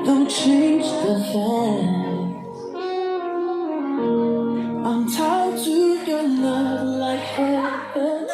Don't change the fact I'm tied to your love like heaven.